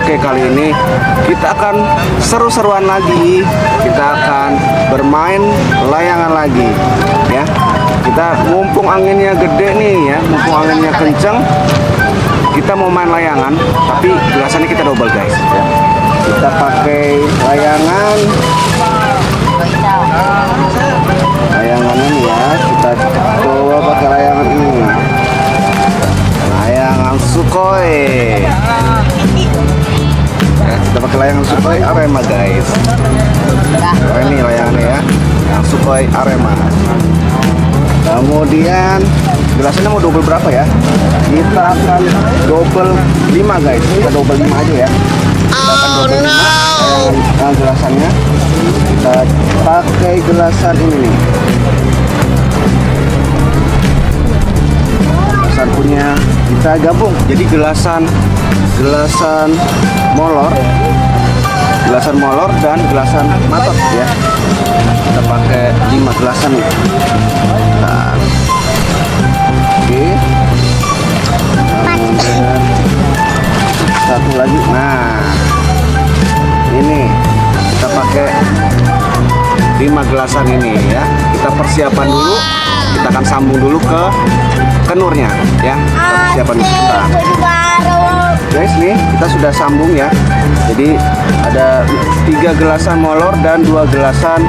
Oke, kali ini kita akan seru-seruan lagi. Kita akan bermain layangan lagi, ya. Kita mumpung anginnya gede nih, ya, mumpung anginnya kenceng. Kita mau main layangan, tapi gelasannya kita double, guys. Ya. Kita pakai layangan ini ya. Kita coba pakai layangan ini. Layangan Sukhoi. Ya, kita pakai layangan Sukhoi Arema, guys. Ini layangannya ya, yang Sukhoi Arema. Kemudian gelasannya mau double berapa ya? Kita akan double 5, guys. Kita double 5 aja ya. Kita akan double 5 gelasannya. Kita pakai gelasan ini. Gelasan punya kita gabung. Jadi gelasan molor dan gelasan matot ya. Kita pakai 5 gelasan nih. Nah. Oke. Kemudian satu lagi. Nah, ini kita pakai 5 gelasan ini ya. Kita persiapan dulu. Kita akan sambung dulu ke kenurnya ya. Kita persiapan dulu. Guys, nih kita sudah sambung ya. Jadi ada 3 gelasan molor dan 2 gelasan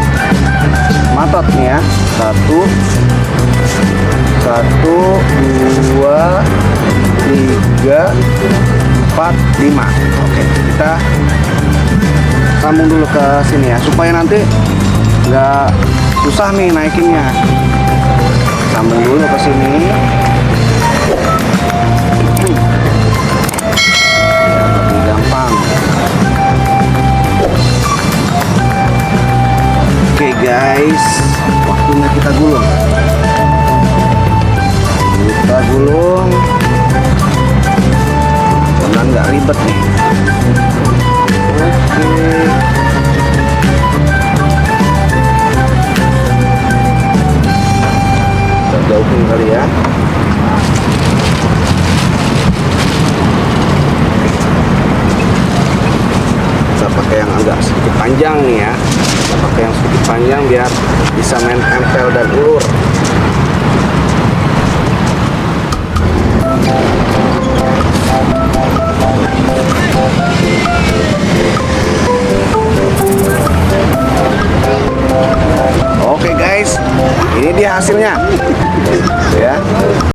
matot nih ya. 1 2 3 4 5. Oke, kita sambung dulu ke sini ya, supaya nanti nggak susah nih naikinnya. Sambung dulu ke sini. Ya, lebih gampang. Oke guys, waktunya kita gulung. Kita gulung. Mudah-mudahan nggak ribet nih. Oke. Kita jauhin kali ya. Kita pakai yang agak sedikit panjang nih ya. Kita pakai yang sedikit panjang biar bisa main tempel dan ulur.